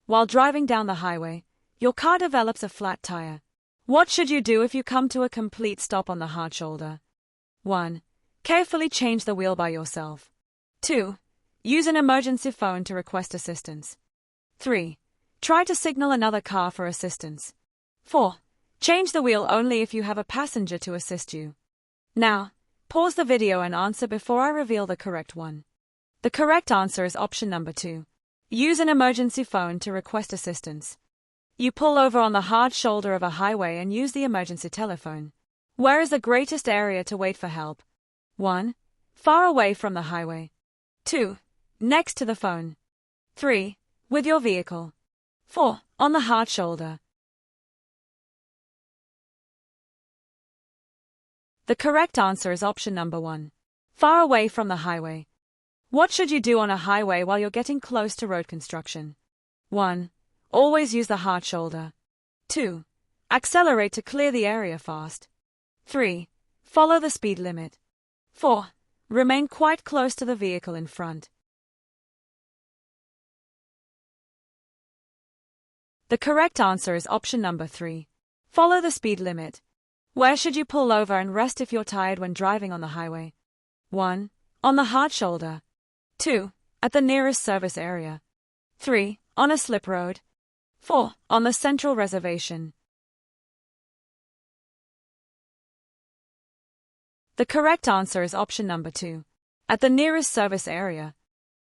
While driving down the highway, your car develops a flat tire. What should you do if you come to a complete stop on the hard shoulder? 1. Carefully change the wheel by yourself. 2. Use an emergency phone to request assistance. 3. Try to signal another car for assistance. 4. Change the wheel only if you have a passenger to assist you. Now, pause the video and answer before I reveal the correct one. The correct answer is option number 2. Use an emergency phone to request assistance. You pull over on the hard shoulder of a highway and use the emergency telephone. Where is the greatest area to wait for help? 1. Far away from the highway. 2. Next to the phone. 3. With your vehicle. 4. On the hard shoulder. The correct answer is option number 1. Far away from the highway. What should you do on a highway while you're getting close to road construction? 1. Always use the hard shoulder. 2. Accelerate to clear the area fast. 3. Follow the speed limit. 4. Remain quite close to the vehicle in front. The correct answer is option number 3. Follow the speed limit. Where should you pull over and rest if you're tired when driving on the highway? 1. On the hard shoulder. 2. At the nearest service area. 3. On a slip road. 4. On the central reservation. The correct answer is option number 2. At the nearest service area.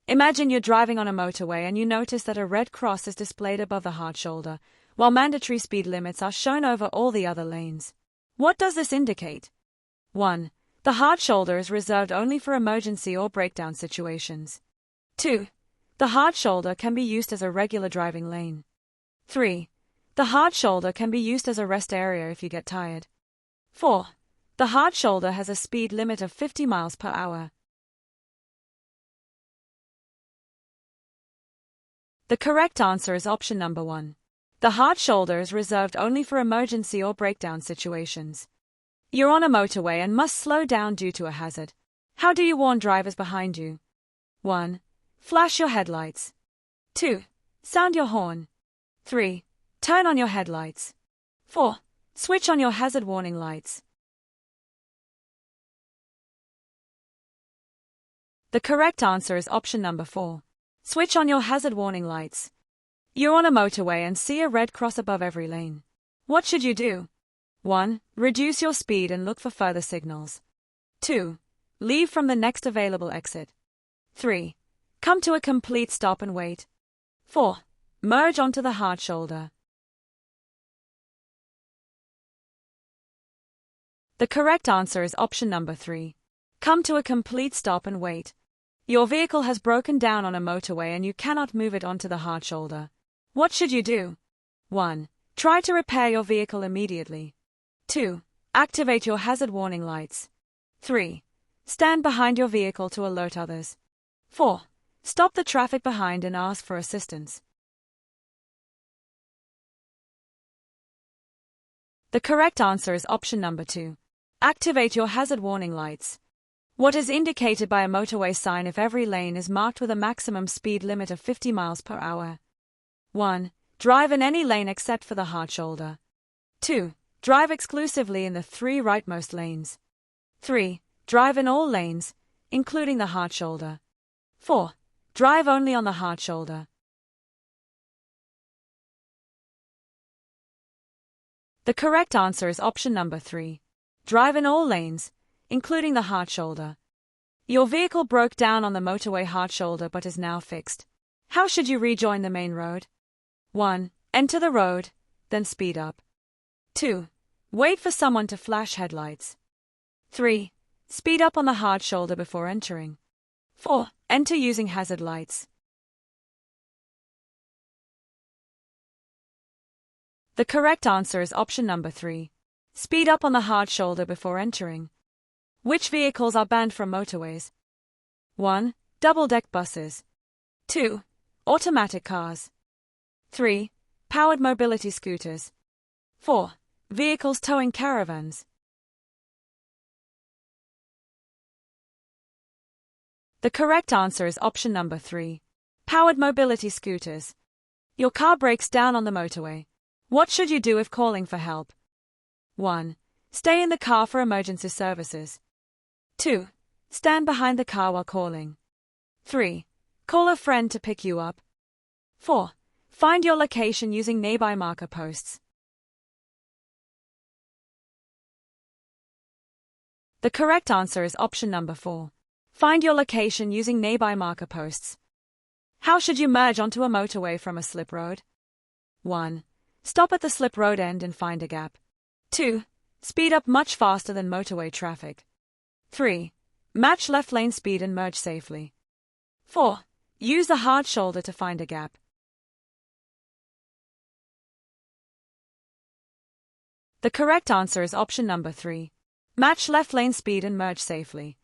Imagine you're driving on a motorway and you notice that a red cross is displayed above the hard shoulder, while mandatory speed limits are shown over all the other lanes. What does this indicate? 1. The hard shoulder is reserved only for emergency or breakdown situations. 2. The hard shoulder can be used as a regular driving lane. 3. The hard shoulder can be used as a rest area if you get tired. 4. The hard shoulder has a speed limit of 50 miles per hour. The correct answer is option number 1. The hard shoulder is reserved only for emergency or breakdown situations. You're on a motorway and must slow down due to a hazard. How do you warn drivers behind you? 1. Flash your headlights. 2. Sound your horn. 3. Turn on your headlights. 4. Switch on your hazard warning lights. The correct answer is option number 4. Switch on your hazard warning lights. You're on a motorway and see a red cross above every lane. What should you do? 1. Reduce your speed and look for further signals. 2. Leave from the next available exit. 3. Come to a complete stop and wait. 4. Merge onto the hard shoulder. The correct answer is option number 3. Come to a complete stop and wait. Your vehicle has broken down on a motorway and you cannot move it onto the hard shoulder. What should you do? 1. Try to repair your vehicle immediately. 2. Activate your hazard warning lights. 3. Stand behind your vehicle to alert others. 4. Stop the traffic behind and ask for assistance. The correct answer is option number 2. Activate your hazard warning lights. What is indicated by a motorway sign if every lane is marked with a maximum speed limit of 50 miles per hour? 1. Drive in any lane except for the hard shoulder. 2. Drive exclusively in the 3 rightmost lanes. 3. Drive in all lanes, including the hard shoulder. 4. Drive only on the hard shoulder. The correct answer is option number 3. Drive in all lanes, including the hard shoulder. Your vehicle broke down on the motorway hard shoulder but is now fixed. How should you rejoin the main road? 1. Enter the road, then speed up. 2. Wait for someone to flash headlights. 3. Speed up on the hard shoulder before entering. 4. Enter using hazard lights. The correct answer is option number 3. Speed up on the hard shoulder before entering. Which vehicles are banned from motorways? 1. Double-deck buses. 2. Automatic cars. 3. Powered mobility scooters. 4. Vehicles towing caravans. The correct answer is option number 3. Powered mobility scooters. Your car breaks down on the motorway. What should you do if calling for help? 1. Stay in the car for emergency services. 2. Stand behind the car while calling. 3. Call a friend to pick you up. 4. Find your location using nearby marker posts. The correct answer is option number 4. Find your location using nearby marker posts. How should you merge onto a motorway from a slip road? 1. Stop at the slip road end and find a gap. 2. Speed up much faster than motorway traffic. 3. Match left lane speed and merge safely. 4. Use the hard shoulder to find a gap. The correct answer is option number 3. Match left lane speed and merge safely.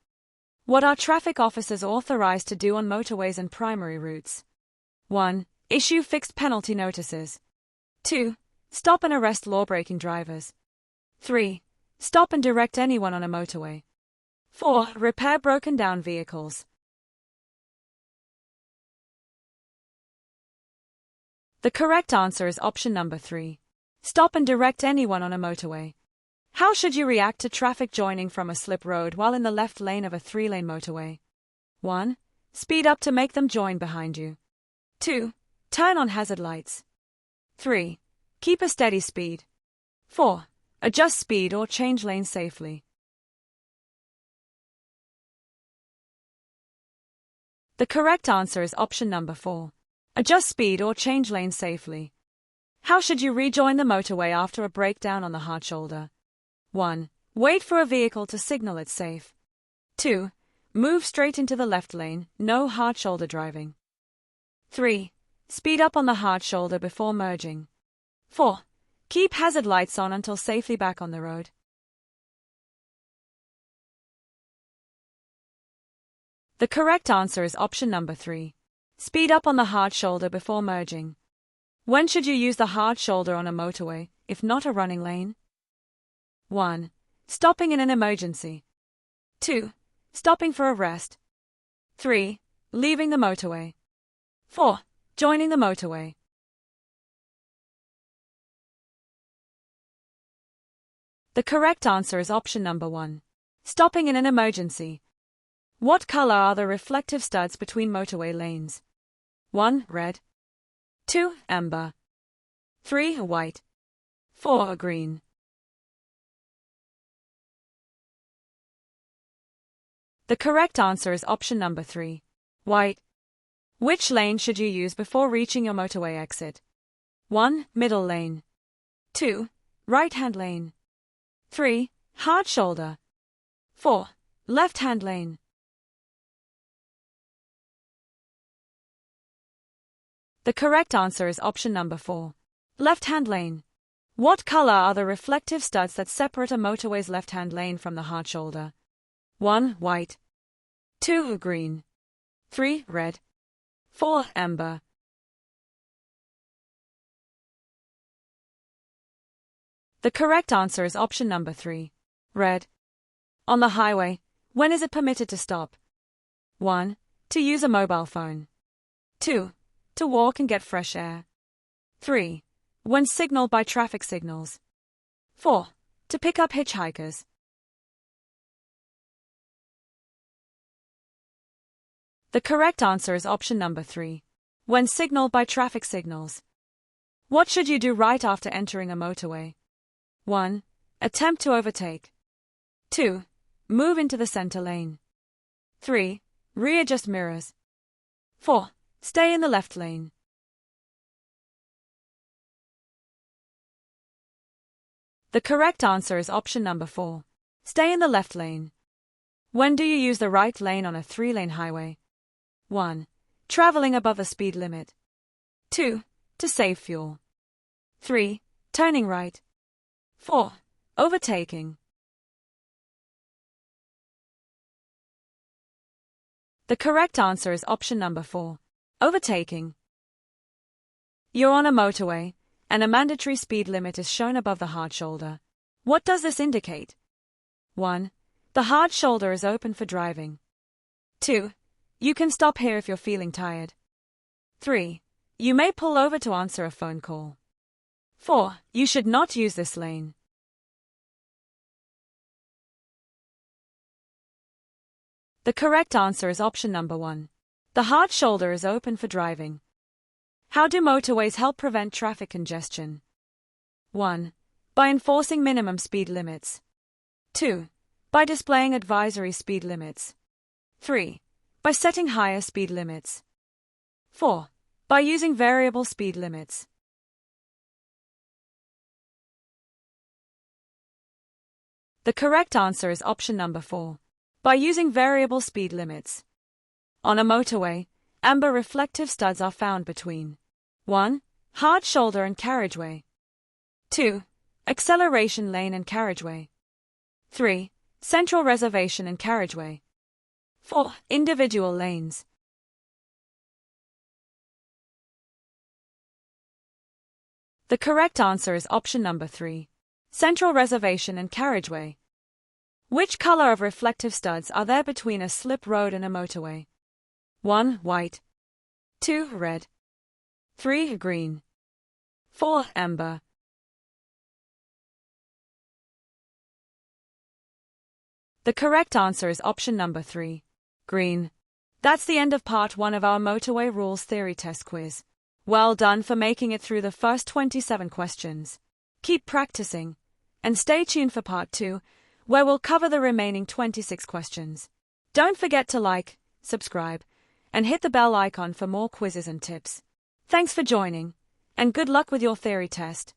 What are traffic officers authorized to do on motorways and primary routes? 1. Issue fixed penalty notices. 2. Stop and arrest law-breaking drivers. 3. Stop and direct anyone on a motorway. 4. Repair broken-down vehicles. The correct answer is option number 3. Stop and direct anyone on a motorway. How should you react to traffic joining from a slip road while in the left lane of a 3-lane motorway? 1. Speed up to make them join behind you. 2. Turn on hazard lights. 3. Keep a steady speed. 4. Adjust speed or change lanes safely. The correct answer is option number 4. Adjust speed or change lanes safely. How should you rejoin the motorway after a breakdown on the hard shoulder? 1. Wait for a vehicle to signal it's safe. 2. Move straight into the left lane, no hard shoulder driving. 3. Speed up on the hard shoulder before merging. 4. Keep hazard lights on until safely back on the road. The correct answer is option number 3. Speed up on the hard shoulder before merging. When should you use the hard shoulder on a motorway, if not a running lane? 1. Stopping in an emergency. 2. Stopping for a rest. 3. Leaving the motorway. 4. Joining the motorway. The correct answer is option number 1. Stopping in an emergency. What color are the reflective studs between motorway lanes? 1. Red. 2. Amber. 3. White. 4. Green. The correct answer is option number 3. White. Which lane should you use before reaching your motorway exit? 1. Middle lane. 2. Right-hand lane. 3. Hard shoulder. 4. Left-hand lane. The correct answer is option number 4. Left-hand lane. What color are the reflective studs that separate a motorway's left-hand lane from the hard shoulder? 1. White. 2. Green. 3. Red. 4. Amber. The correct answer is option number 3. Red. On the highway, when is it permitted to stop? 1. To use a mobile phone. 2. To walk and get fresh air. 3. When signaled by traffic signals. 4. To pick up hitchhikers. The correct answer is option number 3. When signaled by traffic signals. What should you do right after entering a motorway? 1. Attempt to overtake. 2. Move into the center lane. 3. Readjust mirrors. 4. Stay in the left lane. The correct answer is option number 4. Stay in the left lane. When do you use the right lane on a 3-lane highway? 1. Traveling above the speed limit. 2. To save fuel. 3. Turning right. 4. Overtaking. The correct answer is option number 4. Overtaking. You're on a motorway, and a mandatory speed limit is shown above the hard shoulder. What does this indicate? 1. The hard shoulder is open for driving. 2. You can stop here if you're feeling tired. 3. You may pull over to answer a phone call. 4. You should not use this lane. The correct answer is option number 1. The hard shoulder is open for driving. How do motorways help prevent traffic congestion? 1. By enforcing minimum speed limits. 2. By displaying advisory speed limits. 3. By setting higher speed limits. 4. By using variable speed limits. The correct answer is option number 4. By using variable speed limits. On a motorway, amber reflective studs are found between 1. Hard shoulder and carriageway. 2. Acceleration lane and carriageway. 3. Central reservation and carriageway. 4. Individual lanes. The correct answer is option number 3. Central reservation and carriageway. Which color of reflective studs are there between a slip road and a motorway? 1. White. 2. Red. 3. Green. 4. Amber. The correct answer is option number 3. Green. That's the end of part 1 of our Motorway Rules theory test quiz. Well done for making it through the first 27 questions. Keep practicing, and stay tuned for part 2, where we'll cover the remaining 26 questions. Don't forget to like, subscribe, and hit the bell icon for more quizzes and tips. Thanks for joining, and good luck with your theory test.